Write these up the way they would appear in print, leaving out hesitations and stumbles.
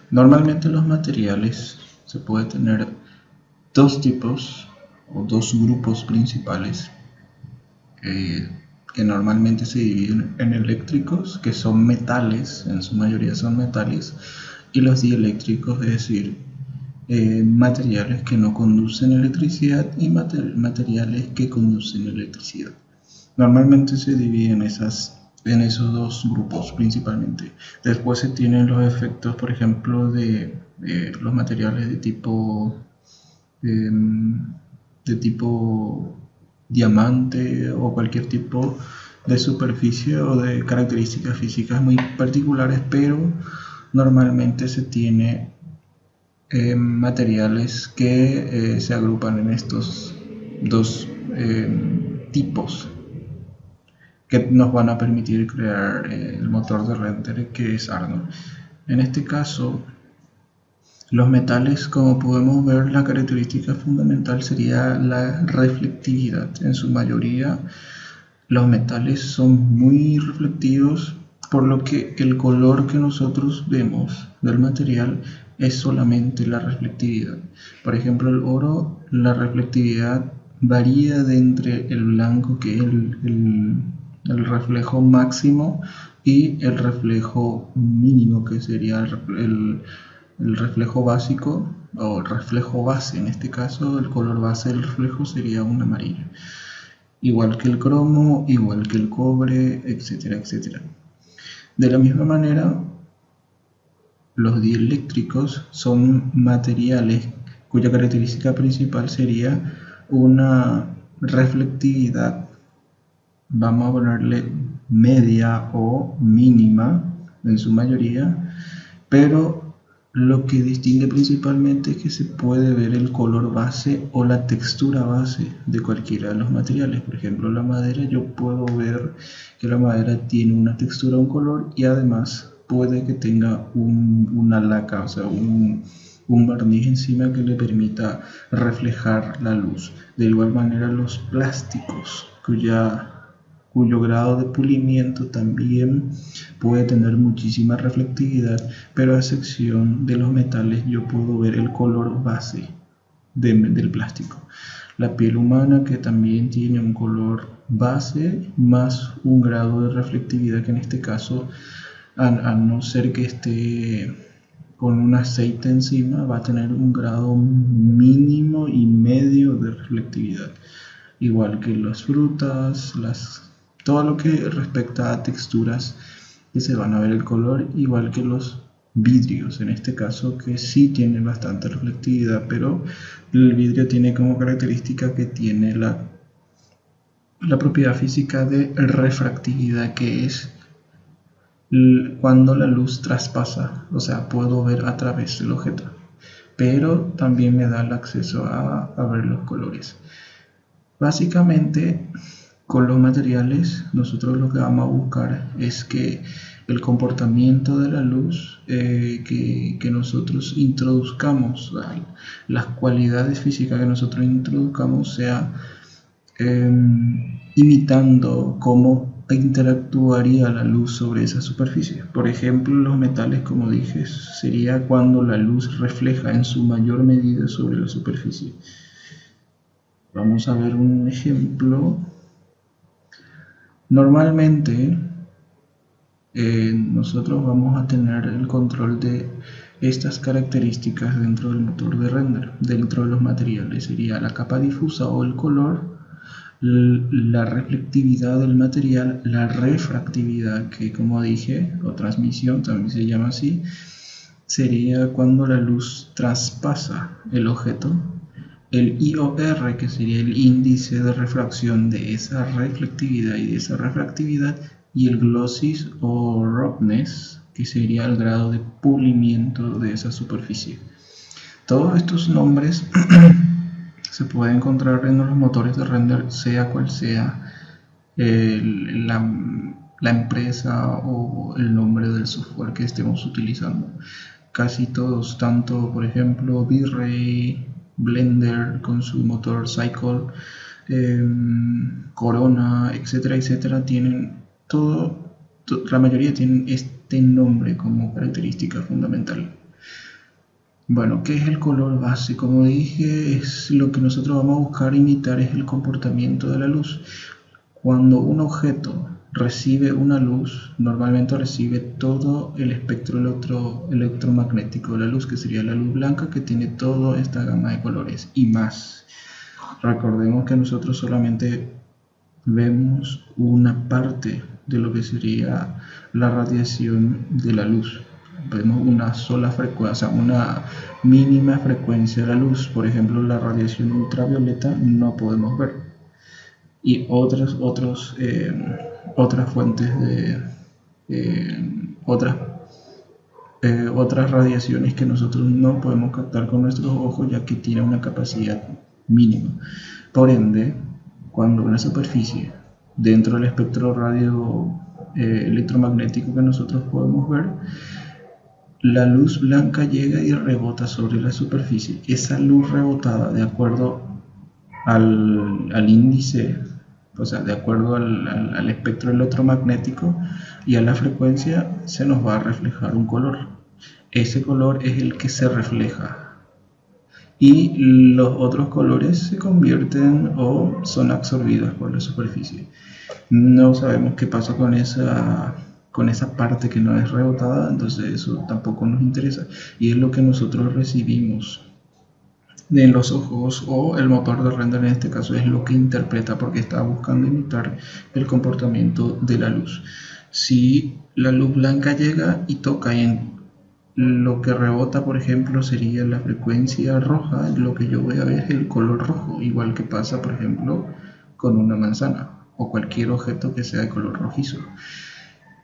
Normalmente los materiales se puede tener dos tipos o dos grupos principales eh, que normalmente se dividen en eléctricos, que son metales, en su mayoría son metales, y los dieléctricos, es decir, materiales que no conducen electricidad y materiales que conducen electricidad. Normalmente se dividen en esos dos grupos principalmente. Después se tienen los efectos, por ejemplo, de los materiales de tipo diamante o cualquier tipo de superficie o de características físicas muy particulares, pero normalmente se tiene materiales que se agrupan en estos dos tipos que nos van a permitir crear el motor de render que es Arnold. En este caso, los metales, como podemos ver, la característica fundamental sería la reflectividad. En su mayoría, los metales son muy reflectivos, por lo que el color que nosotros vemos del material es solamente la reflectividad. Por ejemplo, el oro, la reflectividad varía de entre el blanco, que es el reflejo máximo, y el reflejo mínimo, que sería el reflejo básico o el reflejo base. En este caso, el color base del reflejo sería un amarillo, igual que el cromo, igual que el cobre, etcétera, etcétera. De la misma manera, los dieléctricos son materiales cuya característica principal sería una reflectividad, vamos a ponerle media o mínima en su mayoría, pero lo que distingue principalmente es que se puede ver el color base o la textura base de cualquiera de los materiales. Por ejemplo, la madera, yo puedo ver que la madera tiene una textura, un color, y además puede que tenga una laca, o sea, un barniz encima que le permita reflejar la luz. De igual manera, los plásticos, cuyo grado de pulimiento también puede tener muchísima reflectividad, pero a excepción de los metales, yo puedo ver el color base del plástico. La piel humana, que también tiene un color base más un grado de reflectividad, que en este caso, a no ser que esté con un aceite encima, va a tener un grado mínimo y medio de reflectividad, igual que las frutas, todo lo que respecta a texturas que se van a ver el color, igual que los vidrios, en este caso, que sí tienen bastante reflectividad, pero el vidrio tiene como característica que tiene la propiedad física de refractividad, que es cuando la luz traspasa, o sea, puedo ver a través del objeto, pero también me da el acceso a ver los colores. Básicamente, con los materiales, nosotros lo que vamos a buscar es que el comportamiento de la luz que nosotros introduzcamos, las cualidades físicas que nosotros introduzcamos, sea imitando cómo interactuaría la luz sobre esa superficie. Por ejemplo, los metales, como dije, sería cuando la luz refleja en su mayor medida sobre la superficie. Vamos a ver un ejemplo. Normalmente nosotros vamos a tener el control de estas características dentro del motor de render. Dentro de los materiales sería la capa difusa o el color, la reflectividad del material, la refractividad, que como dije, o transmisión también se llama así, sería cuando la luz traspasa el objeto, el IOR, que sería el índice de refracción de esa reflectividad y de esa refractividad, y el glossis o roughness, que sería el grado de pulimiento de esa superficie. Todos estos nombres se pueden encontrar en los motores de render, sea cual sea la empresa o el nombre del software que estemos utilizando. Casi todos, tanto por ejemplo V-Ray, Blender con su motor Cycle, Corona, etcétera, etcétera, tienen la mayoría tienen este nombre como característica fundamental. Bueno, ¿qué es el color base? Como dije, es lo que nosotros vamos a buscar imitar, es el comportamiento de la luz. Cuando un objeto recibe una luz, normalmente recibe todo el espectro electromagnético de la luz, que sería la luz blanca, que tiene toda esta gama de colores y más. Recordemos que nosotros solamente vemos una parte de lo que sería la radiación de la luz. Vemos una sola frecuencia, una mínima frecuencia de la luz. Por ejemplo, la radiación ultravioleta no podemos ver. Y otras fuentes de otras radiaciones que nosotros no podemos captar con nuestros ojos, ya que tiene una capacidad mínima. Por ende, cuando una superficie dentro del espectro radio electromagnético que nosotros podemos ver, la luz blanca llega y rebota sobre la superficie. Esa luz rebotada, de acuerdo al índice, o sea, de acuerdo al espectro electromagnético y a la frecuencia, se nos va a reflejar un color. Ese color es el que se refleja y los otros colores se convierten o son absorbidos por la superficie. No sabemos qué pasa con esa parte que no es rebotada, entonces eso tampoco nos interesa y es lo que nosotros recibimos de los ojos, o el motor de render en este caso es lo que interpreta, porque está buscando imitar el comportamiento de la luz. Si la luz blanca llega y toca en lo que rebota, por ejemplo, sería la frecuencia roja, lo que yo voy a ver es el color rojo, igual que pasa, por ejemplo, con una manzana o cualquier objeto que sea de color rojizo.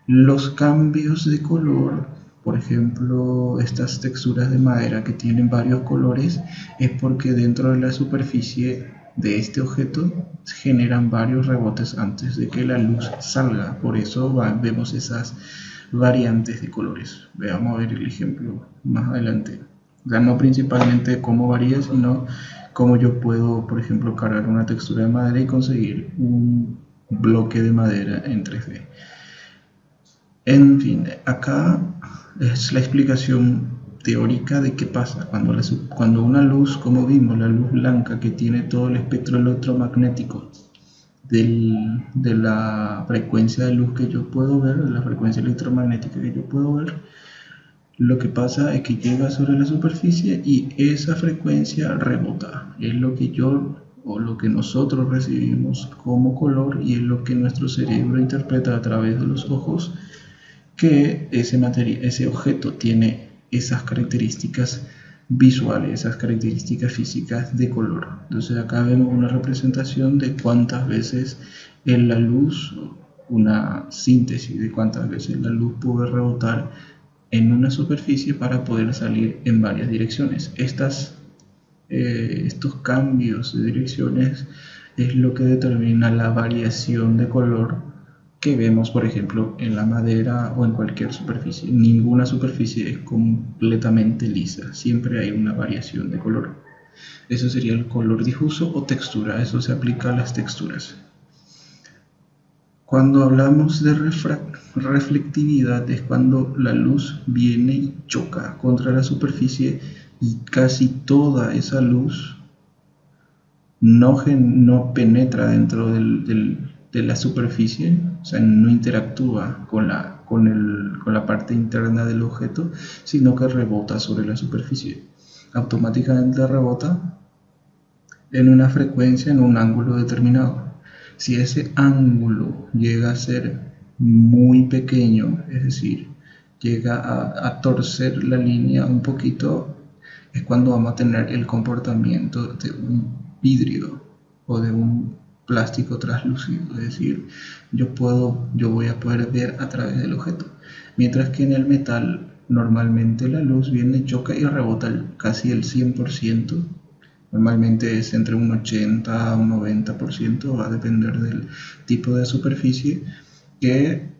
Los cambios de color, por ejemplo, estas texturas de madera que tienen varios colores, es porque dentro de la superficie de este objeto se generan varios rebotes antes de que la luz salga. Por eso vemos esas variantes de colores. Vamos a ver el ejemplo más adelante. O sea, no principalmente cómo varía, sino cómo yo puedo, por ejemplo, cargar una textura de madera y conseguir un bloque de madera en 3D. En fin, acá es la explicación teórica de qué pasa cuando una luz, como vimos, la luz blanca que tiene todo el espectro electromagnético de la frecuencia de luz que yo puedo ver, de la frecuencia electromagnética que yo puedo ver, lo que pasa es que llega sobre la superficie y esa frecuencia rebota. Es lo que yo o lo que nosotros recibimos como color y es lo que nuestro cerebro interpreta a través de los ojos, que ese objeto tiene esas características visuales, esas características físicas de color. Entonces acá vemos una representación de cuántas veces en la luz, una síntesis de cuántas veces la luz puede rebotar en una superficie para poder salir en varias direcciones. Estos cambios de direcciones es lo que determina la variación de color que vemos, por ejemplo, en la madera o en cualquier superficie. Ninguna superficie es completamente lisa, siempre hay una variación de color. Eso sería el color difuso o textura, eso se aplica a las texturas. Cuando hablamos de reflectividad es cuando la luz viene y choca contra la superficie y casi toda esa luz no penetra dentro de la superficie, o sea, no interactúa con la parte interna del objeto, sino que rebota sobre la superficie. Automáticamente rebota en una frecuencia, en un ángulo determinado. Si ese ángulo llega a ser muy pequeño, es decir, llega a torcer la línea un poquito, es cuando vamos a tener el comportamiento de un vidrio o de un plástico translúcido, es decir, yo voy a poder ver a través del objeto, mientras que en el metal normalmente la luz viene, choca y rebota casi el 100%. Normalmente es entre un 80 a un 90%, va a depender del tipo de superficie que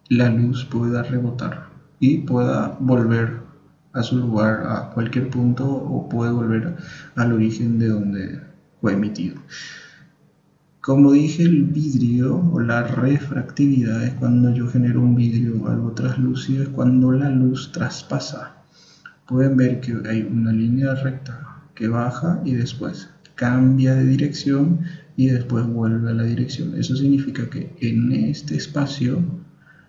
la luz pueda rebotar y pueda volver a su lugar, a cualquier punto, o puede volver al origen de donde fue emitido. Como dije, el vidrio o la refractividad es cuando yo genero un vidrio o algo translúcido, es cuando la luz traspasa pueden ver que hay una línea recta que baja y después cambia de dirección y después vuelve a la dirección. Eso significa que en este espacio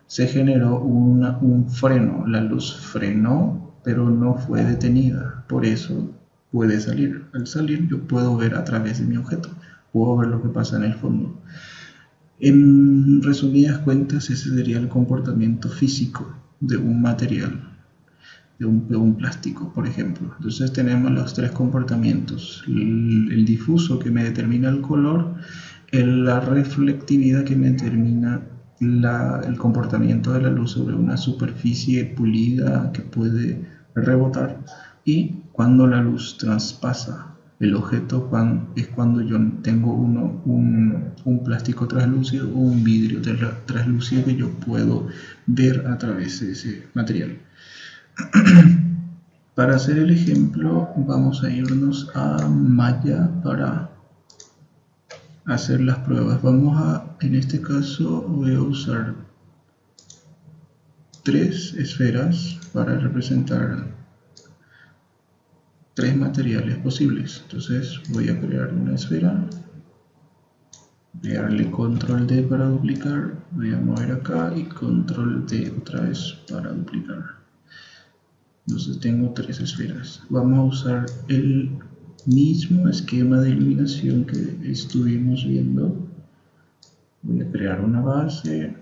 se generó un freno. La luz frenó, pero no fue detenida. Por eso puede salir. Al salir yo puedo ver a través de mi objeto. Puedo ver lo que pasa en el fondo. En resumidas cuentas, ese sería el comportamiento físico de un material, de un plástico, por ejemplo. Entonces tenemos los tres comportamientos: el difuso, que me determina el color; la reflectividad, que me determina el comportamiento de la luz sobre una superficie pulida que puede rebotar; y cuando la luz traspasa el objeto, es cuando yo tengo un plástico translúcido o un vidrio translúcido que yo puedo ver a través de ese material. Para hacer el ejemplo, vamos a irnos a Maya para hacer las pruebas. En este caso voy a usar 3 esferas para representar 3 materiales posibles. Entonces voy a crear una esfera, voy a darle control D para duplicar, voy a mover acá y control D otra vez para duplicar. Entonces tengo 3 esferas. Vamos a usar el mismo esquema de iluminación que estuvimos viendo. Voy a crear una base.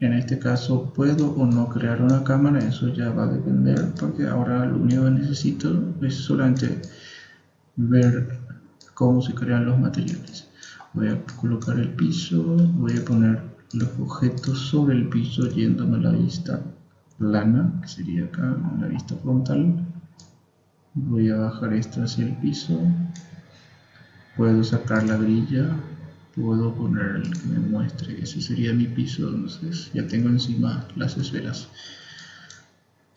En este caso puedo o no crear una cámara, eso ya va a depender, porque ahora lo único que necesito es solamente ver cómo se crean los materiales. Voy a colocar el piso, voy a poner los objetos sobre el piso yéndome a la vista plana, que sería acá, la vista frontal. Voy a bajar esto hacia el piso, puedo sacar la grilla, puedo poner el que me muestre, ese sería mi piso. Entonces ya tengo encima las esferas.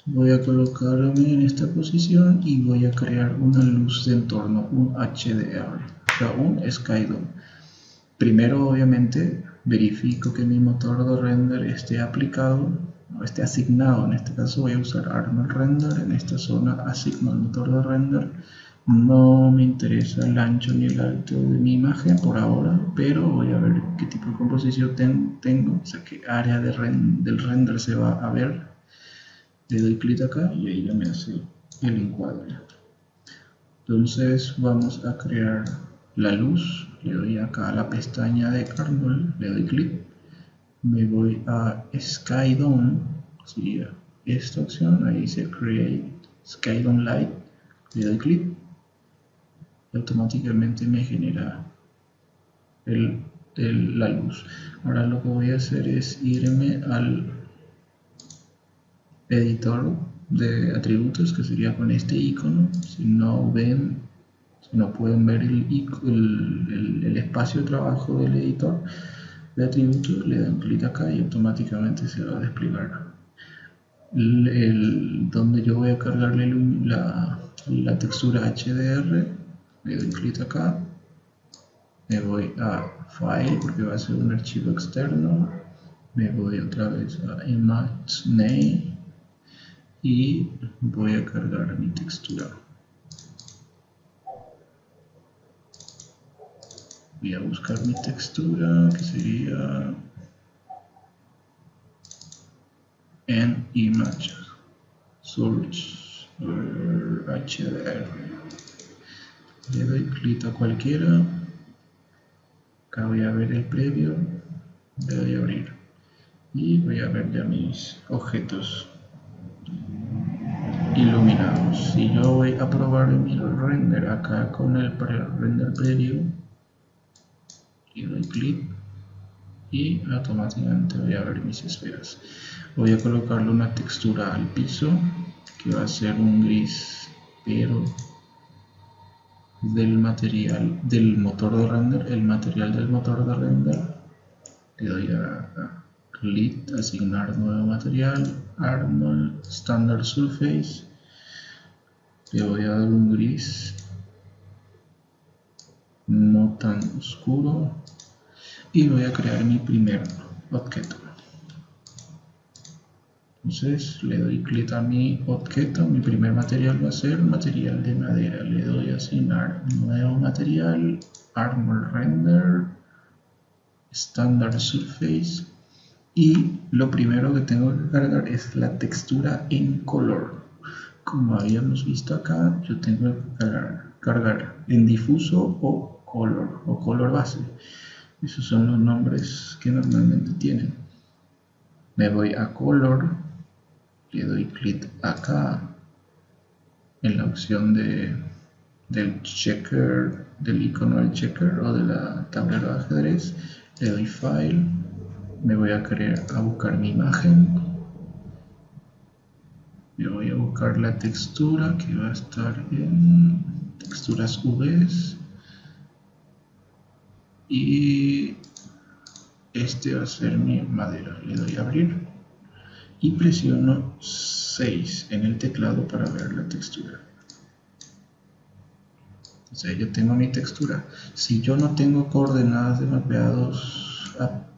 Voy a colocarme en esta posición y voy a crear una luz de entorno, un HDR, o sea, un Skydome. Primero, obviamente, verifico que mi motor de render esté aplicado, o esté asignado. En este caso voy a usar Arnold Render. En esta zona asigno el motor de render. No me interesa el ancho ni el alto de mi imagen por ahora, pero voy a ver qué tipo de composición tengo, o sea, qué área del render se va a ver. Le doy clic acá y ahí ya me hace el encuadre. Entonces vamos a crear la luz. Le doy acá a la pestaña de Arnold, le doy clic, me voy a Skydome, sería esta opción, ahí dice Create Skydome Light, le doy clic y automáticamente me genera la luz. Ahora lo que voy a hacer es irme al editor de atributos, que sería con este icono. Si no pueden ver el espacio de trabajo del editor de atributos, le dan clic acá y automáticamente se va a desplegar donde yo voy a cargarle la textura HDR. Le doy clic acá, me voy a File porque va a ser un archivo externo, me voy otra vez a ImageName y voy a cargar mi textura. Voy a buscar mi textura, que sería en Image Source HDR. Le doy clic a cualquiera. Acá voy a ver el previo, le doy a abrir y voy a ver ya mis objetos iluminados. Si yo voy a probar mi render acá con el render previo, le doy clic y automáticamente voy a ver mis esferas. Voy a colocarle una textura al piso que va a ser un gris, pero del material del motor de render, el material del motor de render. Le doy a clic, asignar nuevo material, Arnold Standard Surface. Le voy a dar un gris no tan oscuro y voy a crear mi primer objeto. Entonces le doy clic a mi objeto, mi primer material va a ser material de madera, le doy a asignar nuevo material, Armor Render, Standard Surface, y lo primero que tengo que cargar es la textura en color. Como habíamos visto acá, yo tengo que cargar en difuso o color base. Esos son los nombres que normalmente tienen. Me voy a color, le doy clic acá en la opción del checker, del icono del checker o de la tablero de ajedrez, le doy file, me voy a buscar mi imagen, me voy a buscar la textura que va a estar en texturas UVs y este va a ser mi madera. Le doy a abrir y presiono 6 en el teclado para ver la textura. Entonces yo tengo mi textura. Si yo no tengo coordenadas de mapeados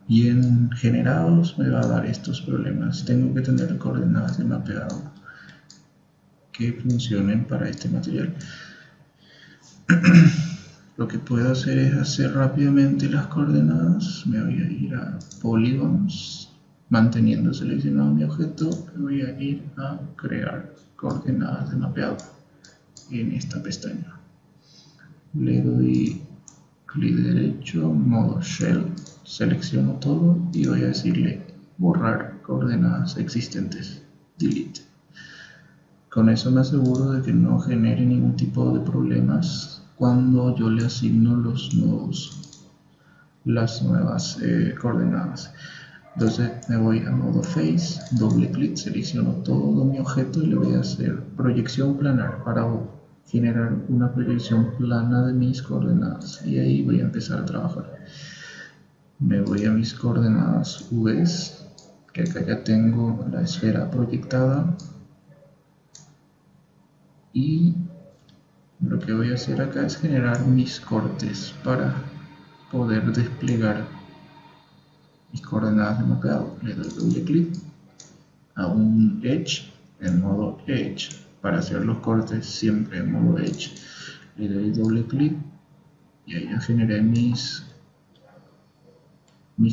bien generados, me va a dar estos problemas. Tengo que tener coordenadas de mapeado que funcionen para este material. Lo que puedo hacer es hacer rápidamente las coordenadas. Me voy a ir a Polygons, manteniendo seleccionado mi objeto, me voy a ir a crear coordenadas de mapeado en esta pestaña. Le doy clic derecho, modo Shell, selecciono todo y voy a decirle borrar coordenadas existentes, delete. Con eso me aseguro de que no genere ningún tipo de problemas cuando yo le asigno las nuevas coordenadas. Entonces me voy a modo Face, doble clic, selecciono todo mi objeto y le voy a hacer proyección planar para generar una proyección plana de mis coordenadas, y ahí voy a empezar a trabajar. Me voy a mis coordenadas UVs, que acá ya tengo la esfera proyectada, y lo que voy a hacer acá es generar mis cortes para poder desplegar mis coordenadas de mapeado. Le doy doble clic a un Edge en modo Edge para hacer los cortes siempre en modo Edge. Le doy doble clic y ahí ya generé mis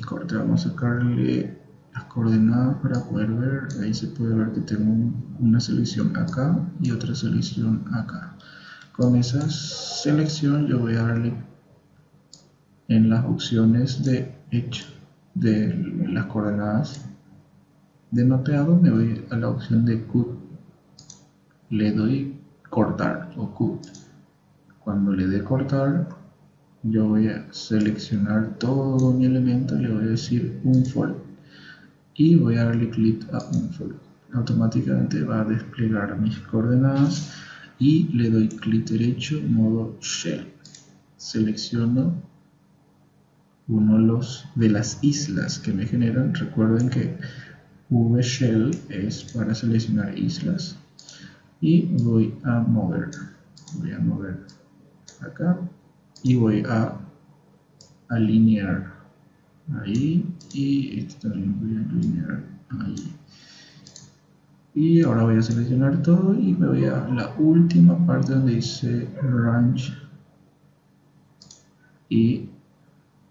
cortes. Vamos a sacarle las coordenadas para poder ver. Ahí se puede ver que tengo una selección acá y otra selección acá. Con esa selección yo voy a darle en las opciones de Edge de las coordenadas de mapeado, me voy a la opción de Cut, le doy cortar o Cut. Cuando le dé cortar, yo voy a seleccionar todo mi elemento, le voy a decir Unfold y voy a darle clic a Unfold. Automáticamente va a desplegar mis coordenadas y le doy clic derecho, modo Shell. Selecciono uno de las islas que me generan. Recuerden que VShell es para seleccionar islas, y voy a mover acá y voy a alinear ahí, y este también voy a alinear ahí. Y ahora voy a seleccionar todo y me voy a la última parte donde dice Range y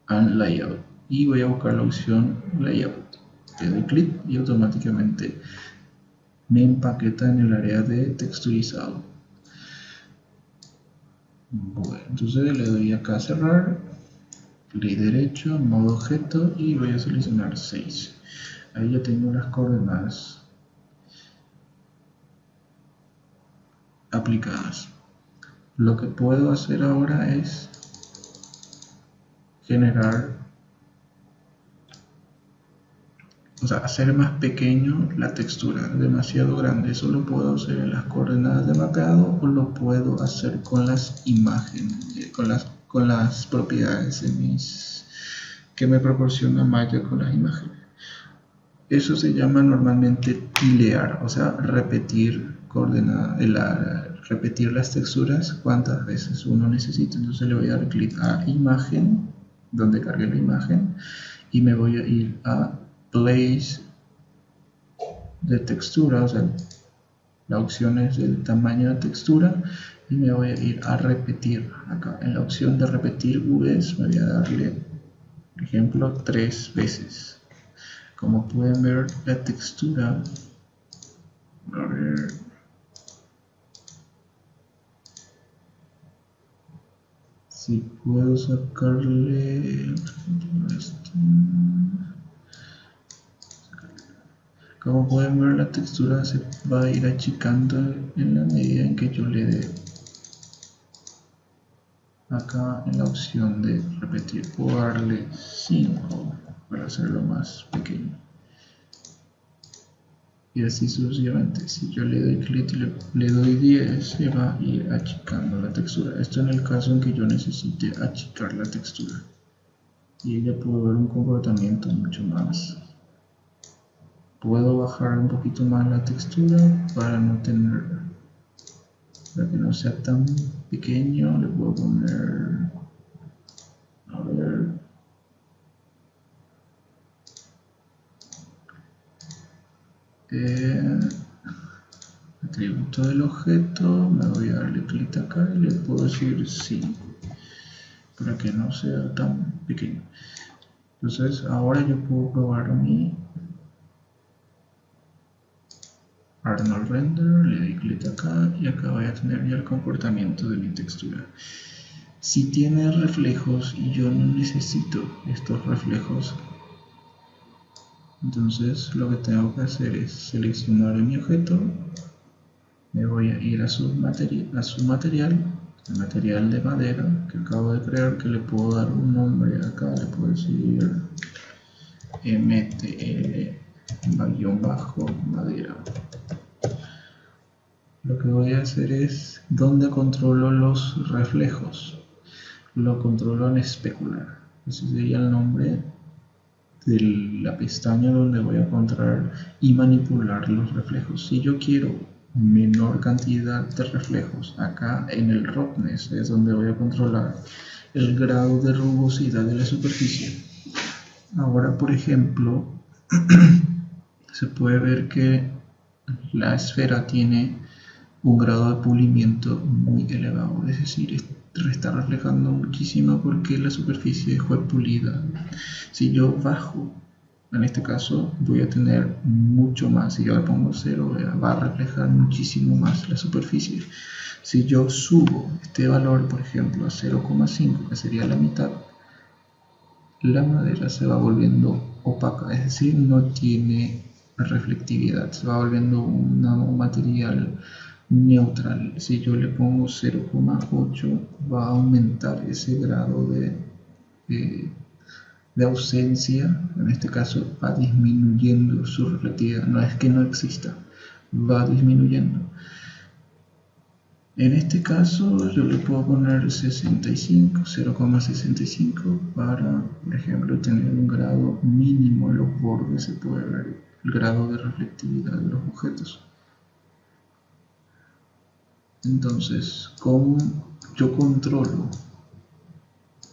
Layout, y voy a buscar la opción Layout. Le doy clic y automáticamente me empaqueta en el área de texturizado. Bueno, entonces le doy acá a cerrar, clic derecho, modo objeto, y voy a seleccionar 6. Ahí ya tengo las coordenadas aplicadas. Lo que puedo hacer ahora es hacer más pequeño la textura. Demasiado grande, eso lo puedo hacer en las coordenadas de mapeado, o lo puedo hacer con las imágenes, con las propiedades que me proporciona Maya con las imágenes. Eso se llama normalmente tilear, o sea, repetir repetir las texturas cuantas veces uno necesita. Entonces le voy a dar clic a imagen, donde cargue la imagen, y me voy a ir a Place de textura, o sea, la opción es el tamaño de textura, y me voy a ir a repetir. Acá en la opción de repetir UVs me voy a darle, por ejemplo, 3 veces. Como pueden ver, la textura, a ver, si puedo sacarle esto. Como pueden ver, la textura se va a ir achicando en la medida en que yo le dé acá en la opción de repetir. Puedo darle 5 para hacerlo más pequeño, y así sucesivamente. Si yo le doy clic y le doy 10, se va a ir achicando la textura. Esto en el caso en que yo necesite achicar la textura, y ella puede ver un comportamiento mucho más. Puedo bajar un poquito más la textura para que no sea tan pequeño. Le puedo poner, a ver, atributo del objeto, me voy a darle clic acá y le puedo decir sí, para que no sea tan pequeño. Entonces ahora yo puedo probar mi Arnold Render, le doy clic acá y acá voy a tener ya el comportamiento de mi textura. Si tiene reflejos y yo no necesito estos reflejos, entonces lo que tengo que hacer es seleccionar mi objeto, me voy a ir a su material, el material de madera que acabo de crear, que le puedo dar un nombre acá, le puedo decir mtl-madera. Lo que voy a hacer es, ¿dónde controlo los reflejos? Lo controlo en especular. Ese sería el nombre de la pestaña donde voy a encontrar y manipular los reflejos. Si yo quiero menor cantidad de reflejos, acá en el roughness es donde voy a controlar el grado de rugosidad de la superficie. Ahora, por ejemplo, se puede ver que la esfera tiene un grado de pulimiento muy elevado, es decir, está reflejando muchísimo porque la superficie fue pulida. Si yo bajo, en este caso voy a tener mucho más. Si yo le pongo 0, va a reflejar muchísimo más la superficie. Si yo subo este valor, por ejemplo, a 0,5, que sería la mitad, la madera se va volviendo opaca, es decir, no tiene reflectividad, se va volviendo un material neutral. Si yo le pongo 0,8, va a aumentar ese grado de ausencia. En este caso va disminuyendo su reflectividad, no es que no exista, va disminuyendo. En este caso yo le puedo poner 65, 0,65 para, por ejemplo, tener un grado mínimo en los bordes. Se puede ver el grado de reflectividad de los objetos. Entonces, ¿cómo yo controlo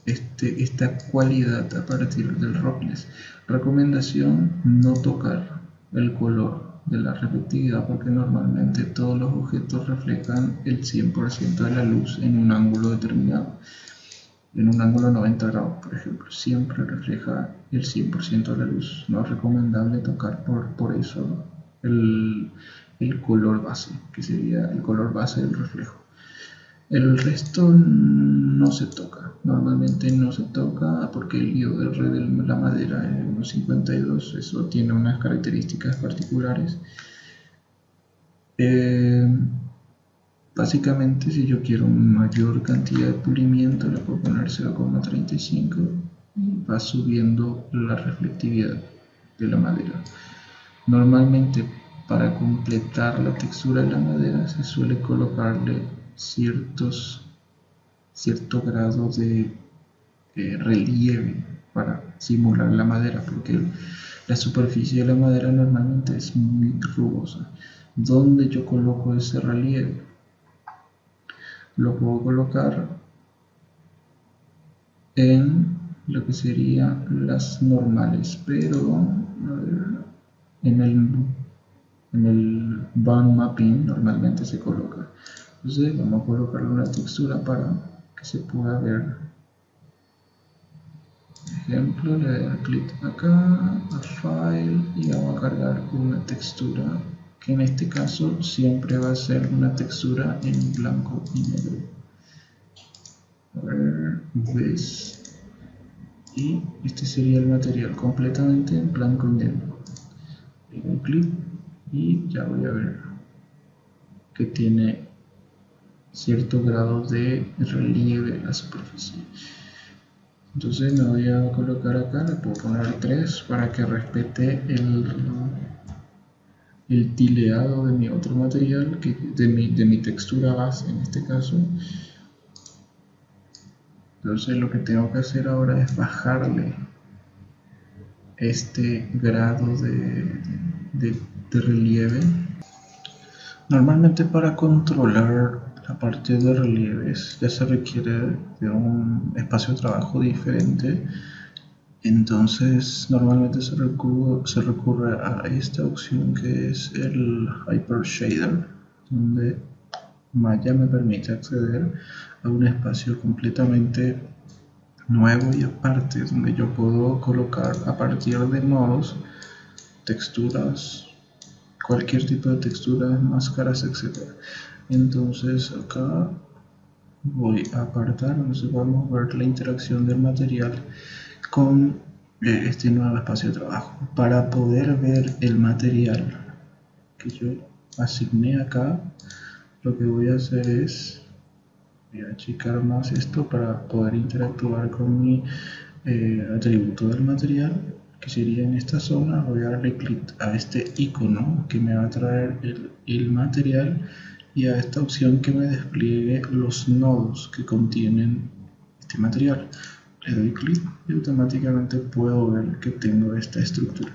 esta cualidad a partir del roughness? Recomendación: no tocar el color de la reflectividad, porque normalmente todos los objetos reflejan el 100% de la luz en un ángulo determinado. En un ángulo de 90 grados, por ejemplo, siempre refleja el 100% de la luz. No es recomendable tocar por eso el color base, que sería el color base del reflejo. El resto no se toca, normalmente no se toca, porque el IOR de la madera es 1.52, eso tiene unas características particulares. Básicamente, si yo quiero mayor cantidad de pulimiento, le puedo poner 0,35 y va subiendo la reflectividad de la madera. Normalmente, para completar la textura de la madera se suele colocarle cierto grado de relieve para simular la madera, porque la superficie de la madera normalmente es muy rugosa. ¿Dónde yo coloco ese relieve? Lo puedo colocar en lo que serían las normales, pero a ver, en el band mapping normalmente se coloca. Entonces vamos a colocarle una textura para que se pueda ver. Por ejemplo, le voy a dar clic acá a File y vamos a cargar una textura que en este caso siempre va a ser una textura en blanco y negro. A ver, ves, y este sería el material completamente en blanco y negro. Le doy clic y ya voy a ver que tiene cierto grado de relieve en la superficie. Entonces me voy a colocar acá, le puedo poner 3 para que respete el tileado de mi otro material, de mi textura base en este caso. Entonces lo que tengo que hacer ahora es bajarle este grado de relieve. Normalmente para controlar la parte de relieves ya se requiere de un espacio de trabajo diferente. Entonces normalmente se recurre a esta opción que es el Hyper Shader, donde Maya me permite acceder a un espacio completamente nuevo y aparte, donde yo puedo colocar a partir de nodos texturas, cualquier tipo de texturas, máscaras, etc. Entonces acá voy a apartar, entonces vamos a ver la interacción del material con este nuevo espacio de trabajo. Para poder ver el material que yo asigné acá, lo que voy a hacer es, voy a achicar más esto para poder interactuar con mi atributo del material, que sería en esta zona. Voy a darle clic a este icono que me va a traer el material y a esta opción que me despliegue los nodos que contienen este material. Le doy clic y automáticamente puedo ver que tengo esta estructura.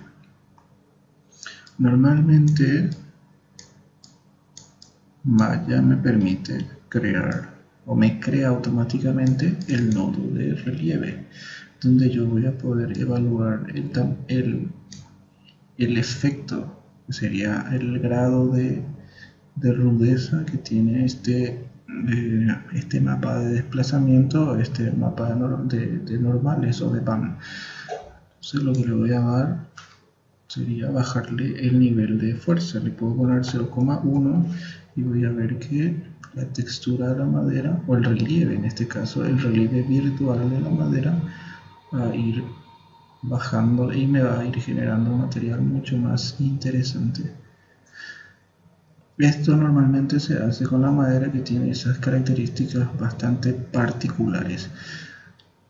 Normalmente Maya me permite crear o me crea automáticamente el nodo de relieve, donde yo voy a poder evaluar el efecto, que sería el grado de rudeza que tiene este mapa de desplazamiento, este mapa de normales o de pan. Entonces lo que le voy a dar sería bajarle el nivel de fuerza. Le puedo poner 0,1 y voy a ver que la textura de la madera, o el relieve, en este caso el relieve virtual de la madera, va a ir bajando y me va a ir generando un material mucho más interesante. Esto normalmente se hace con la madera que tiene esas características bastante particulares.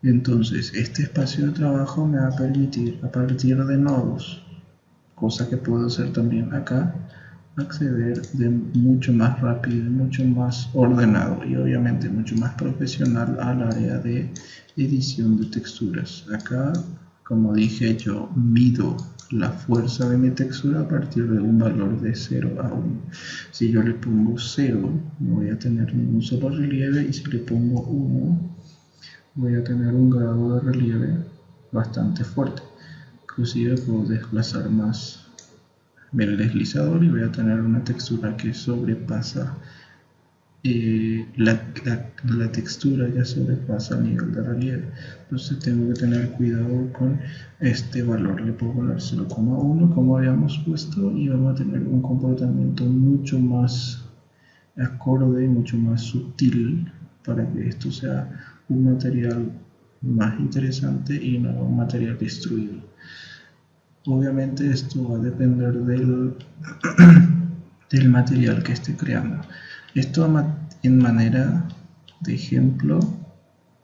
Entonces este espacio de trabajo me va a permitir, a partir de nodos, cosa que puedo hacer también acá, acceder de mucho más rápido, mucho más ordenado y obviamente mucho más profesional al área de edición de texturas. Acá, como dije, yo mido la fuerza de mi textura a partir de un valor de 0 a 1. Si yo le pongo 0, no voy a tener ningún solo relieve, y si le pongo 1, voy a tener un grado de relieve bastante fuerte. Inclusive puedo desplazar más el deslizador y voy a tener una textura que sobrepasa la textura, ya sobrepasa el nivel de relieve. Entonces tengo que tener cuidado con este valor. Le puedo poner 0,1 como habíamos puesto y vamos a tener un comportamiento mucho más acorde, mucho más sutil, para que esto sea un material más interesante y no un material destruido. Obviamente esto va a depender del material que esté creando. Esto en manera de ejemplo,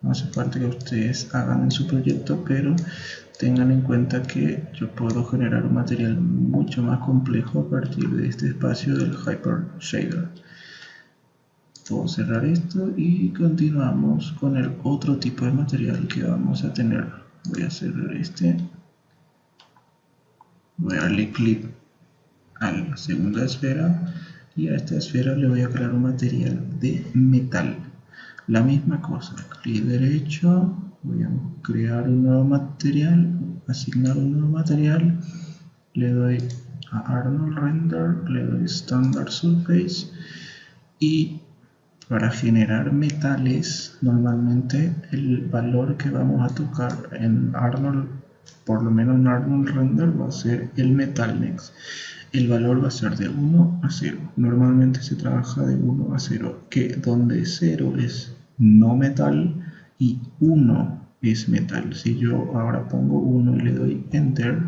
no hace falta que ustedes hagan en su proyecto, pero tengan en cuenta que yo puedo generar un material mucho más complejo a partir de este espacio del Hyper Shader. Puedo cerrar esto y continuamos con el otro tipo de material que vamos a tener. Voy a cerrar este. Voy a darle clic a la segunda esfera y a esta esfera le voy a crear un material de metal. La misma cosa, clic derecho, voy a crear un nuevo material, asignar un nuevo material, le doy a Arnold Render, le doy Standard Surface y para generar metales, normalmente el valor que vamos a tocar en Arnold, por lo menos en Arnold Render, va a ser el metal next. El valor va a ser de 1 a 0. Normalmente se trabaja de 1 a 0, que donde 0 es no metal y 1 es metal. Si yo ahora pongo 1 y le doy Enter,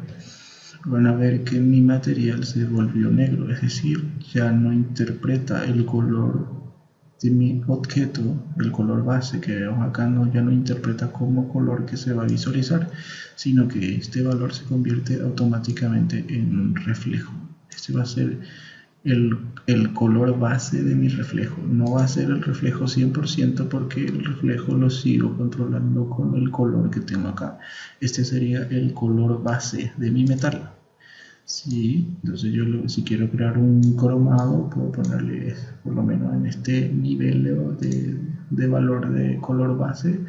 van a ver que mi material se volvió negro, es decir, ya no interpreta el color de mi objeto, el color base que vemos acá, ya no interpreta como color que se va a visualizar, sino que este valor se convierte automáticamente en un reflejo. Este va a ser el color base de mi reflejo. No va a ser el reflejo 100% porque el reflejo lo sigo controlando con el color que tengo acá. Este sería el color base de mi metal. Sí, entonces yo si quiero crear un cromado, puedo ponerle por lo menos en este nivel de valor de color base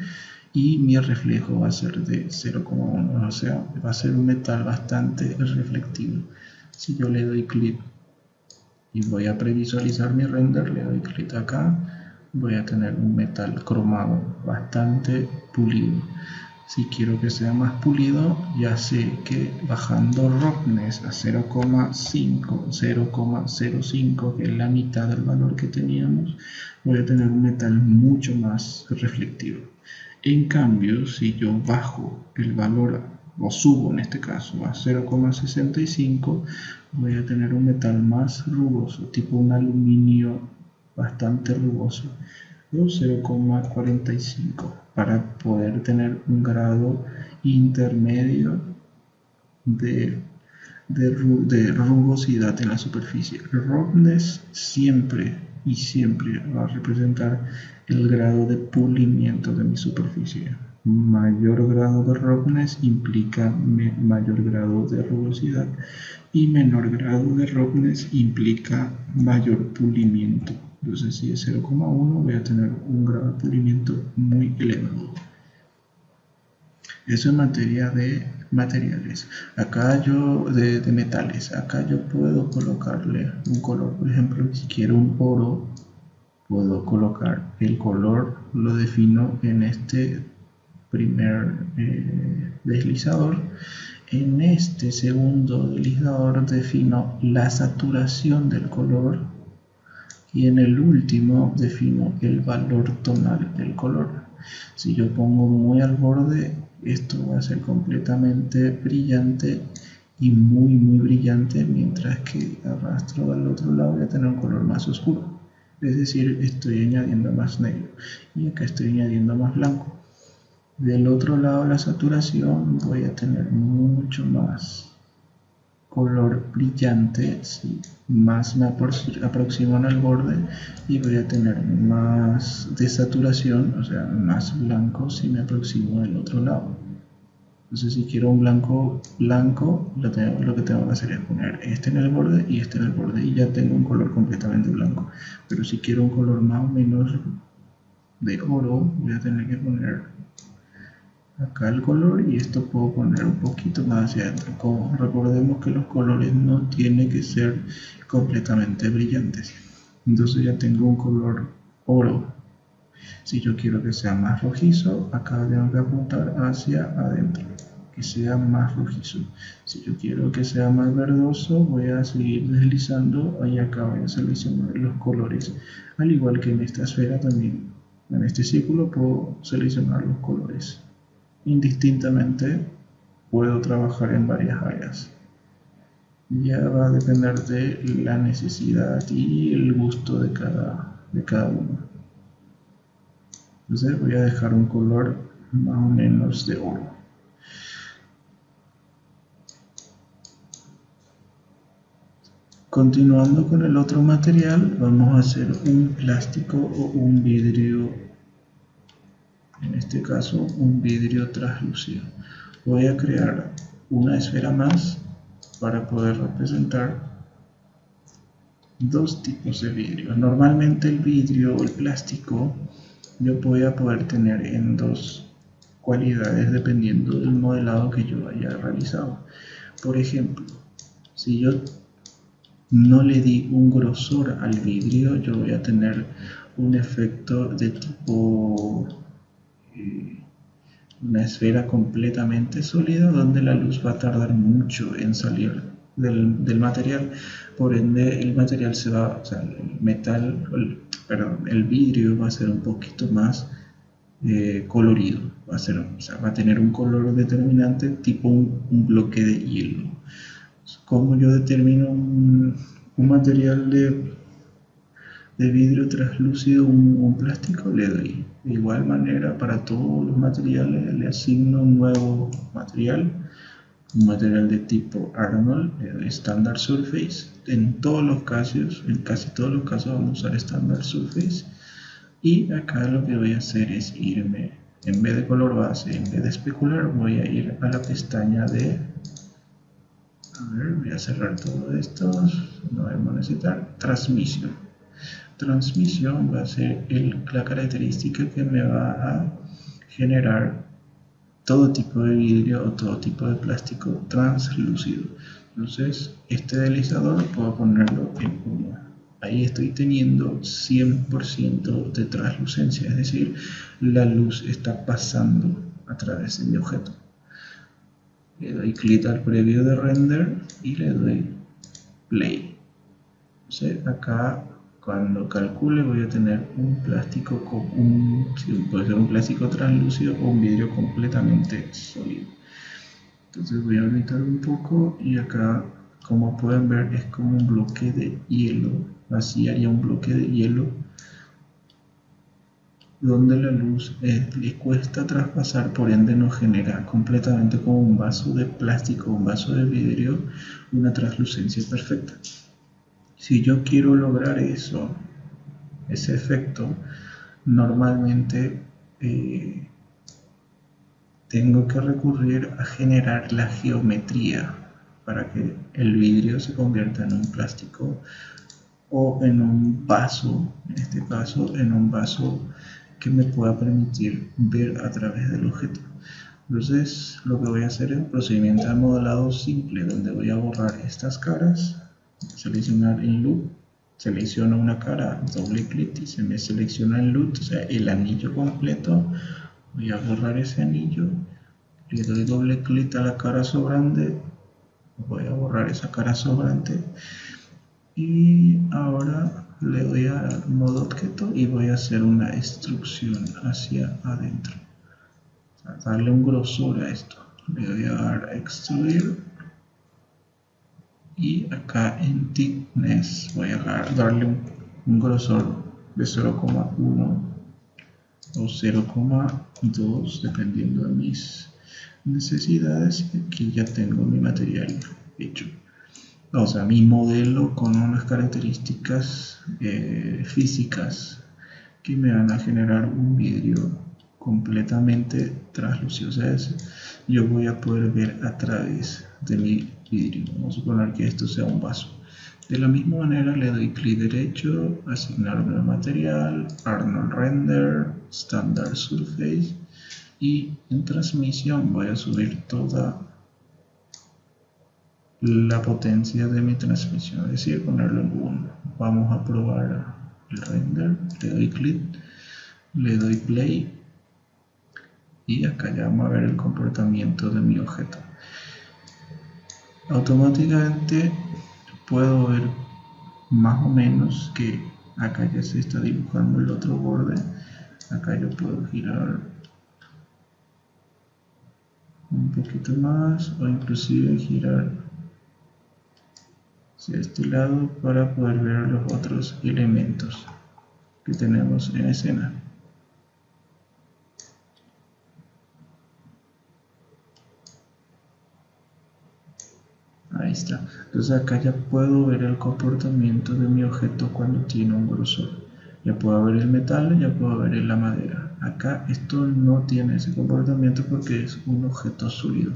y mi reflejo va a ser de 0,1, o sea, va a ser un metal bastante reflectivo. Si yo le doy clic y voy a previsualizar mi render, le doy clic acá, voy a tener un metal cromado bastante pulido. Si quiero que sea más pulido, ya sé que bajando roughness a 0,5, 0,05, que es la mitad del valor que teníamos, voy a tener un metal mucho más reflectivo. En cambio, si yo bajo el valor, o subo en este caso, a 0,65, voy a tener un metal más rugoso, tipo un aluminio bastante rugoso, o 0,45, para poder tener un grado intermedio de rugosidad en la superficie. Roughness siempre va a representar el grado de pulimiento de mi superficie. Mayor grado de roughness implica mayor grado de rugosidad y menor grado de roughness implica mayor pulimiento. Entonces, si es 0,1, voy a tener un grado de pulimiento muy elevado. Eso en materia de materiales. Acá yo, de metales, acá yo puedo colocarle un color. Por ejemplo, si quiero un oro, puedo colocar el color, lo defino en este primer deslizador. En este segundo deslizador defino la saturación del color y en el último defino el valor tonal del color. Si yo pongo muy al borde, esto va a ser completamente brillante y muy brillante, mientras que arrastro al otro lado voy a tener un color más oscuro, es decir, estoy añadiendo más negro y acá estoy añadiendo más blanco. Del otro lado, la saturación, voy a tener mucho más color brillante, si más me aproximo al borde, y voy a tener más desaturación, o sea, más blanco si me aproximo del otro lado. Entonces, si quiero un blanco, lo que tengo que hacer es poner este en el borde y este en el borde, y ya tengo un color completamente blanco. Pero si quiero un color más o menos de oro, voy a tener que poner acá el color, y esto puedo poner un poquito más hacia adentro. Como recordemos que los colores no tienen que ser completamente brillantes. Entonces ya tengo un color oro. Si yo quiero que sea más rojizo, acá tengo que apuntar hacia adentro, que sea más rojizo. Si yo quiero que sea más verdoso, voy a seguir deslizando y acá voy a seleccionar los colores, al igual que en esta esfera también. En este círculo puedo seleccionar los colores. Indistintamente puedo trabajar en varias áreas. Ya va a depender de la necesidad y el gusto de cada uno. Entonces voy a dejar un color más o menos de oro. Continuando con el otro material, vamos a hacer un plástico o un vidrio. En este caso, un vidrio translúcido. Voy a crear una esfera más para poder representar dos tipos de vidrio. Normalmente el vidrio o el plástico yo voy a poder tener en dos cualidades dependiendo del modelado que yo haya realizado. Por ejemplo, Si yo no le di un grosor al vidrio, yo voy a tener un efecto de tipo una esfera completamente sólida donde la luz va a tardar mucho en salir del material. Por ende, el material se va, o sea, el metal, el vidrio va a ser un poquito más colorido, va a tener un color determinante tipo un bloque de hielo. ¿Cómo yo determino un material de vidrio translúcido, un plástico? Le doy de igual manera para todos los materiales, le asigno un nuevo material, un material de tipo Arnold, le doy Standard Surface. En todos los casos, en casi todos los casos vamos a usar Standard Surface. Y acá lo que voy a hacer es irme, en vez de color base, en vez de especular, voy a ir a la pestaña de, a ver, voy a cerrar todo esto, no vamos a necesitar, transmisión. Transmisión va a ser la característica que me va a generar todo tipo de vidrio o todo tipo de plástico translúcido. Entonces, este deslizador puedo ponerlo en 1. Ahí estoy teniendo 100% de translucencia, es decir, la luz está pasando a través de mi objeto. Le doy clic al preview de render y le doy play. Entonces, acá cuando calcule voy a tener un plástico puede ser un plástico translúcido o un vidrio completamente sólido. Entonces voy a orientar un poco y acá, como pueden ver, es como un bloque de hielo. Así haría un bloque de hielo donde la luz le cuesta traspasar, por ende no genera completamente como un vaso de plástico, un vaso de vidrio, una translucencia perfecta. Si yo quiero lograr ese efecto, normalmente tengo que recurrir a generar la geometría para que el vidrio se convierta en un plástico o en un vaso, en este caso en un vaso que me pueda permitir ver a través del objeto. Entonces lo que voy a hacer es un procedimiento de modelado simple donde voy a borrar estas caras, seleccionar el loop, selecciono una cara, doble clic y se me selecciona el loop, o sea el anillo completo. Voy a borrar ese anillo, le doy doble clic a la cara sobrante, voy a borrar esa cara sobrante y ahora le doy a modo objeto y voy a hacer una extrusión hacia adentro, darle un grosor a esto. Le voy a dar a extruir y acá en thickness voy a darle un grosor de 0,1 o 0,2 dependiendo de mis necesidades. Aquí ya tengo mi material hecho, o sea mi modelo con unas características físicas que me van a generar un vidrio completamente translúcido. O sea, yo voy a poder ver a través de mi vidrio. Vamos a suponer que esto sea un vaso. De la misma manera le doy clic derecho, asignar un material, Arnold Render, Standard Surface y en transmisión voy a subir toda la potencia de mi transmisión, es decir, ponerlo en 1. Vamos a probar el render, le doy clic, le doy play y acá ya vamos a ver el comportamiento de mi objeto. Automáticamente puedo ver más o menos que acá ya se está dibujando el otro borde. Acá yo puedo girar un poquito más o inclusive girar hacia este lado para poder ver los otros elementos que tenemos en escena. Ahí está. Entonces acá ya puedo ver el comportamiento de mi objeto cuando tiene un grosor. Ya puedo ver el metal, ya puedo ver la madera. Acá esto no tiene ese comportamiento porque es un objeto sólido.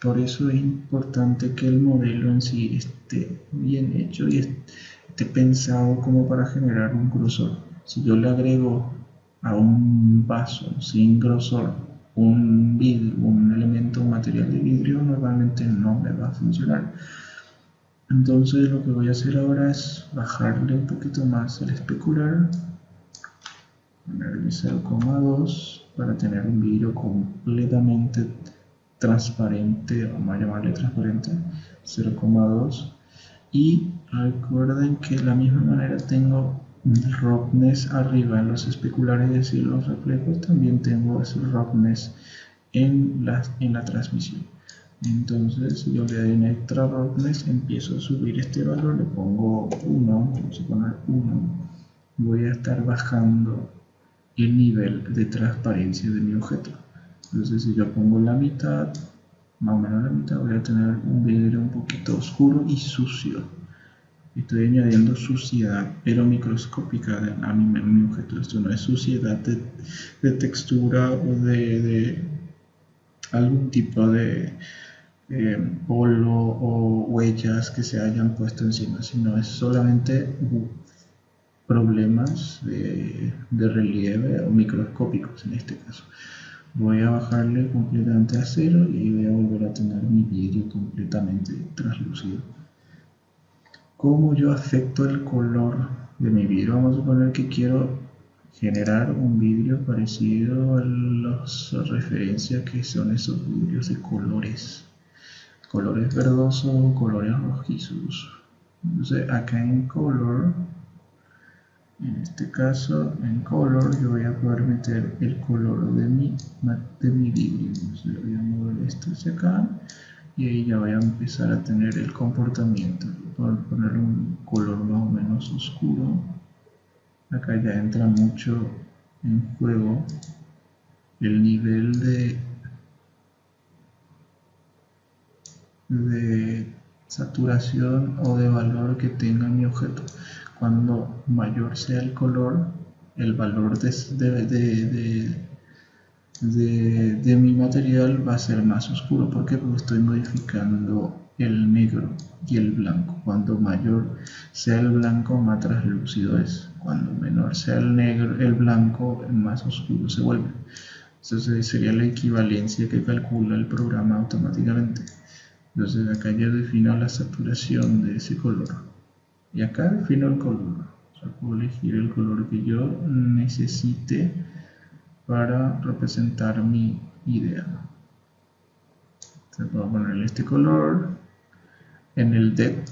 Por eso es importante que el modelo en sí esté bien hecho y esté pensado como para generar un grosor. Si yo le agrego a un vaso sin grosor un elemento, un material de vidrio, normalmente no me va a funcionar. Entonces lo que voy a hacer ahora es bajarle un poquito más el especular, ponerle 0,2 para tener un vidrio completamente transparente, vamos a llamarle transparente, 0,2. Y recuerden que de la misma manera tengo roughness arriba en los especulares y los reflejos, también tengo ese roughness en la transmisión. Entonces, si yo le doy un extra roughness, empiezo a subir este valor, le pongo 1, vamos a poner 1, voy a estar bajando el nivel de transparencia de mi objeto. Entonces, si yo pongo la mitad, más o menos la mitad, voy a tener un vidrio un poquito oscuro y sucio. Estoy añadiendo suciedad, pero microscópica a mi objeto. Esto no es suciedad de textura o de algún tipo de polvo o huellas que se hayan puesto encima, sino es solamente problemas de relieve o microscópicos en este caso. Voy a bajarle completamente a 0 y voy a volver a tener mi vidrio completamente translúcido. ¿Cómo yo afecto el color de mi vidrio? Vamos a suponer que quiero generar un vidrio parecido a las referencias que son esos vidrios de colores verdosos, colores rojizos. Entonces acá en color, en este caso en color, yo voy a poder meter el color de mi vidrio. Entonces voy a mover esto hacia acá y ahí ya voy a empezar a tener el comportamiento. Voy a poner un color más o menos oscuro. Acá ya entra mucho en juego el nivel de saturación o de valor que tenga mi objeto. Cuando mayor sea el color, el valor de mi material va a ser más oscuro. ¿Por qué? Porque estoy modificando el negro y el blanco. Cuando mayor sea el blanco, más translúcido es. Cuando menor sea el negro, el blanco, más oscuro se vuelve. Entonces sería la equivalencia que calcula el programa automáticamente. Entonces acá ya defino la saturación de ese color. Y acá defino el color. O sea, puedo elegir el color que yo necesite para representar mi idea. Entonces voy a ponerle este color. En el depth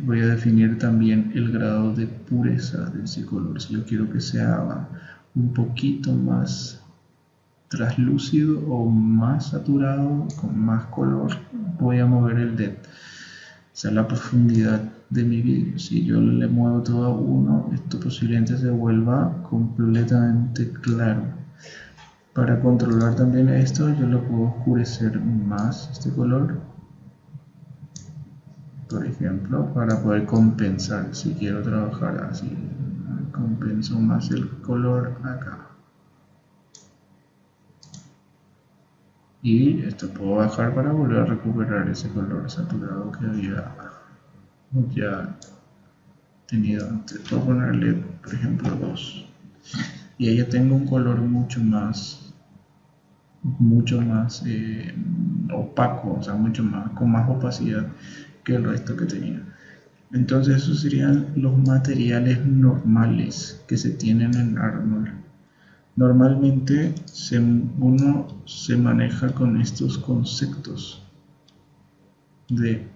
voy a definir también el grado de pureza de ese color. Si yo quiero que sea un poquito más translúcido o más saturado, con más color, voy a mover el depth, o sea, la profundidad de mi vidrio. Si yo le muevo todo a 1, esto posiblemente se vuelva completamente claro. Para controlar también esto, yo lo puedo oscurecer más, este color, por ejemplo, para poder compensar. Si quiero trabajar así, compenso más el color acá. Y esto puedo bajar para volver a recuperar ese color saturado que había ya tenido antes. Puedo ponerle, por ejemplo, 2 y ahí ya tengo un color mucho más opaco, o sea, con más opacidad que el resto que tenía. Entonces esos serían los materiales normales que se tienen en Arnold. Normalmente uno se maneja con estos conceptos de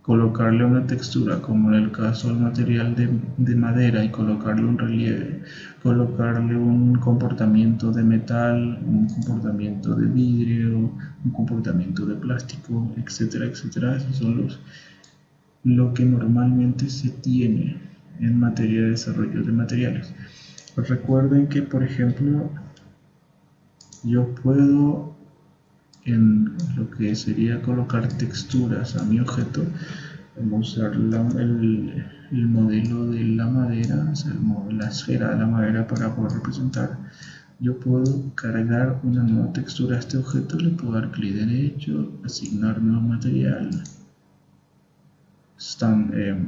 colocarle una textura, como en el caso del material de madera, y colocarle un relieve, colocarle un comportamiento de metal, un comportamiento de vidrio, un comportamiento de plástico, etcétera, etcétera. Esos son lo que normalmente se tiene en materia de desarrollo de materiales. Pues recuerden que, por ejemplo, yo puedo, en lo que sería colocar texturas a mi objeto, vamos a usar el modelo de la madera, o sea, la esfera de la madera para poder representar. Yo puedo cargar una nueva textura a este objeto, le puedo dar clic derecho, asignar nuevo material,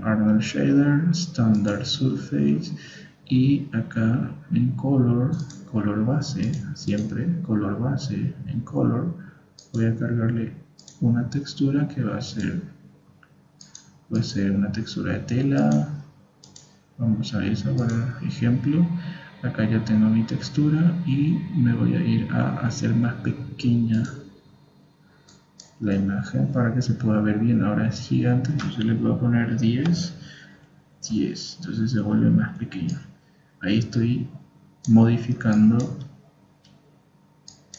Arnold Shader, Standard Surface, y acá en color base, siempre color base, en color voy a cargarle una textura que va a ser puede ser una textura de tela. Vamos a eso por ejemplo. Acá ya tengo mi textura y me voy a ir a hacer más pequeña la imagen para que se pueda ver bien. Ahora es gigante, entonces le voy a poner 10, entonces se vuelve más pequeño. Ahí estoy modificando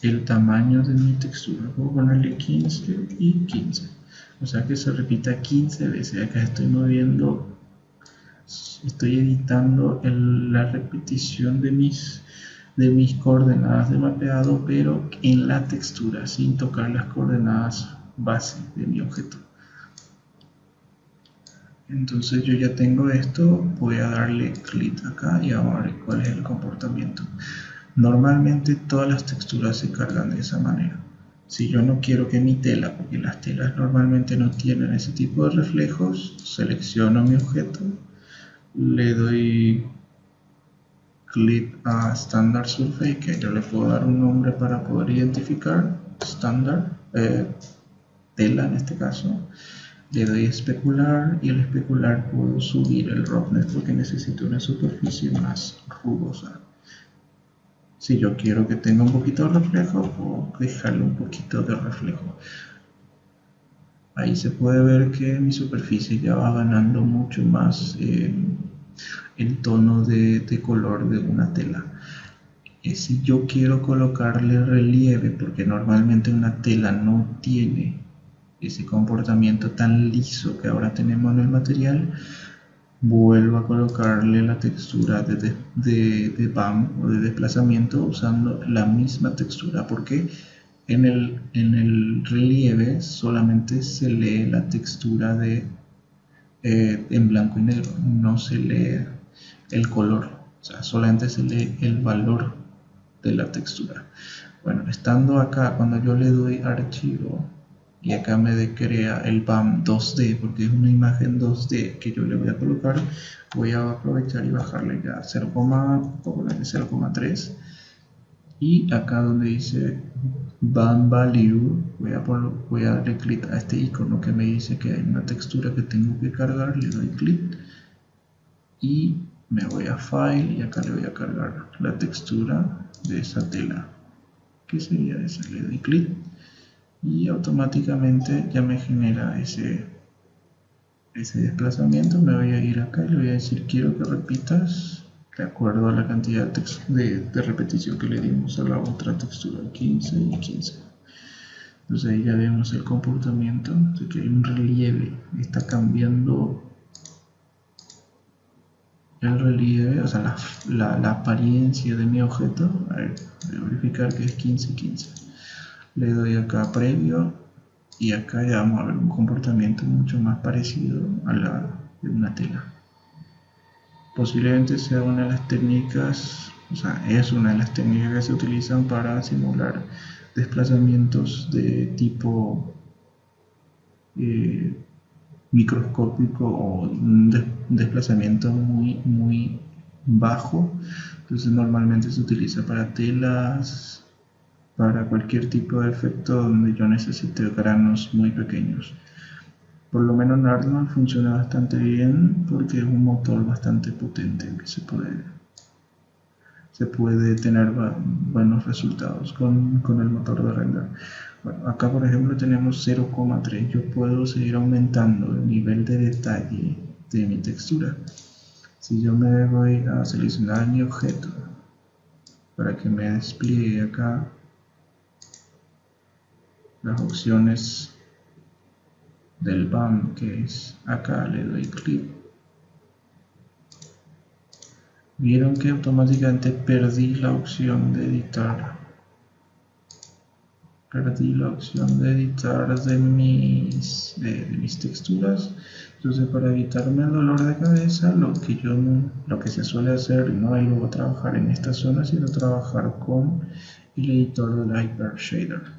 el tamaño de mi textura. Puedo ponerle 15 y 15, o sea que se repita 15 veces. Acá estoy moviendo, estoy editando la repetición de mis coordenadas de mapeado, pero en la textura, sin tocar las coordenadas base de mi objeto. Entonces yo ya tengo esto, voy a darle clic acá y vamos a ver cuál es el comportamiento. Normalmente todas las texturas se cargan de esa manera. Si yo no quiero que mi tela, porque las telas normalmente no tienen ese tipo de reflejos, selecciono mi objeto, le doy clic a Standard Surface, que yo le puedo dar un nombre para poder identificar, Standard, tela en este caso. Le doy especular y al especular puedo subir el roughness porque necesito una superficie más rugosa. Si yo quiero que tenga un poquito de reflejo, puedo dejarle un poquito de reflejo. Ahí se puede ver que mi superficie ya va ganando mucho más el tono de color de una tela. Si yo quiero colocarle relieve, porque normalmente una tela no tiene ese comportamiento tan liso que ahora tenemos en el material, vuelvo a colocarle la textura de BAM o de desplazamiento usando la misma textura, porque en el relieve solamente se lee la textura en blanco y negro, no se lee el color, o sea, solamente se lee el valor de la textura. Bueno, estando acá, cuando yo le doy archivo y acá me crea el BAM 2D, porque es una imagen 2D que yo le voy a colocar, voy a aprovechar y bajarle ya 0,3, y acá donde dice BAM Value voy a darle clic a este icono que me dice que hay una textura que tengo que cargar, le doy clic y me voy a File y acá le voy a cargar la textura de esa tela, que sería esa. Le doy clic y automáticamente ya me genera ese desplazamiento. Me voy a ir acá y le voy a decir quiero que repitas de acuerdo a la cantidad de repetición que le dimos a la otra textura, 15 y 15. Entonces ahí ya vemos el comportamiento de que hay un relieve, está cambiando el relieve, o sea la apariencia de mi objeto. A ver, voy a verificar que es 15 y 15. Le doy acá previo y acá ya vamos a ver un comportamiento mucho más parecido a la de una tela. Posiblemente sea una de las técnicas, o sea, es una de las técnicas que se utilizan para simular desplazamientos de tipo microscópico o un desplazamiento muy bajo. Entonces normalmente se utiliza para telas, para cualquier tipo de efecto donde yo necesite granos muy pequeños. Por lo menos en Arnold funciona bastante bien porque es un motor bastante potente que se puede tener buenos resultados con el motor de render. Bueno, acá por ejemplo tenemos 0,3. Yo puedo seguir aumentando el nivel de detalle de mi textura. Si yo me voy a seleccionar mi objeto para que me despliegue acá las opciones del BAM, que es acá, le doy clic, vieron que automáticamente perdí la opción de editar de mis texturas. Entonces, para evitarme el dolor de cabeza, lo que se suele hacer no es luego trabajar en esta zona, sino trabajar con el editor del Hyper Shader.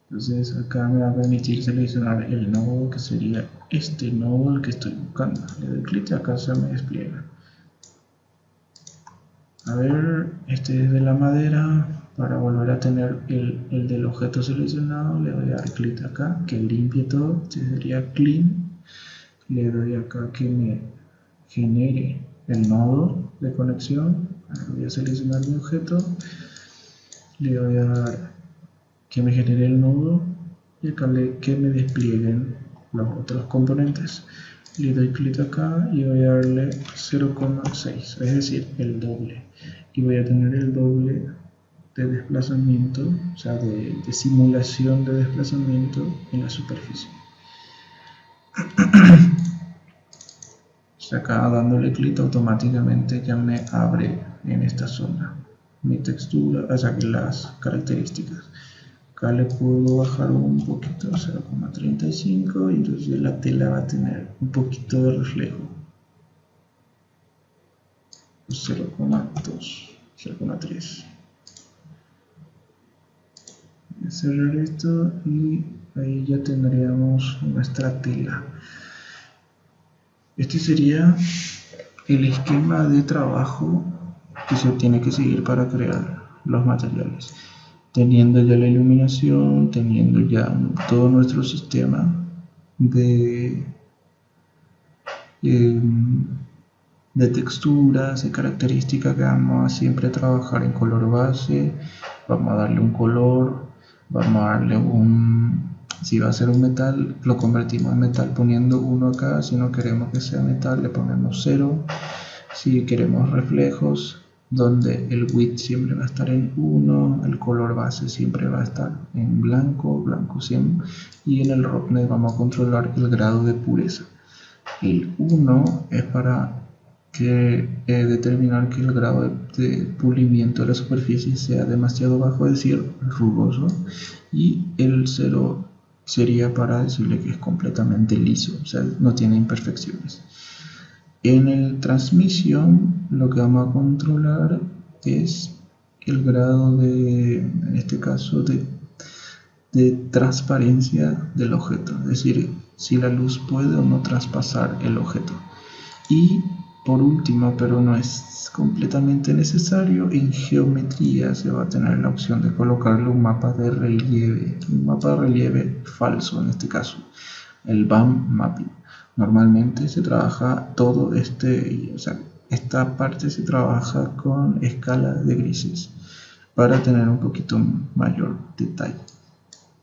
Entonces acá me va a permitir seleccionar el nodo, que sería este nodo el que estoy buscando. Le doy clic y acá se me despliega. A ver, este es de la madera. Para volver a tener el del objeto seleccionado, le voy a dar clic acá, que limpie todo. Este sería clean. le doy acá que me genere el nodo de conexión. Voy a seleccionar mi objeto, le voy a dar que me genere el nodo y acá que me desplieguen los otros componentes. Le doy clic acá y voy a darle 0,6, es decir, el doble. Y voy a tener el doble de desplazamiento, o sea, de simulación de desplazamiento en la superficie. Acá dándole clic automáticamente ya me abre en esta zona mi textura, o sea, las características. Acá le puedo bajar un poquito, 0,35, y entonces la tela va a tener un poquito de reflejo. 0,2, 0,3. Voy a cerrar esto y ahí ya tendríamos nuestra tela. Este sería el esquema de trabajo que se tiene que seguir para crear los materiales. Teniendo ya la iluminación, teniendo ya todo nuestro sistema de texturas, de características, que vamos a siempre trabajar en color base, vamos a darle un color, vamos a darle si va a ser un metal, lo convertimos en metal poniendo 1 acá. Si no queremos que sea metal, le ponemos 0. Si queremos reflejos, donde el width siempre va a estar en 1, el color base siempre va a estar en blanco, blanco 100, y en el roughness vamos a controlar el grado de pureza. El 1 es para determinar que el grado de pulimiento de la superficie sea demasiado bajo, es decir, rugoso, y el 0 sería para decirle que es completamente liso, o sea, no tiene imperfecciones. En el transmisión lo que vamos a controlar es el grado en este caso, de transparencia del objeto, es decir, si la luz puede o no traspasar el objeto. Y por último, pero no es completamente necesario, en geometría se va a tener la opción de colocarle un mapa de relieve falso, en este caso, el BAM mapping. Normalmente se trabaja todo esta parte se trabaja con escala de grises para tener un poquito mayor detalle.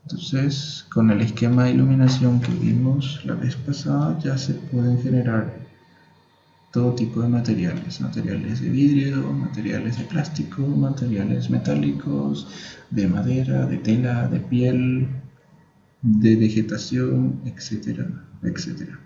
Entonces, con el esquema de iluminación que vimos la vez pasada, ya se pueden generar todo tipo de materiales de vidrio, materiales de plástico, materiales metálicos, de madera, de tela, de piel, de vegetación, etcétera, etcétera.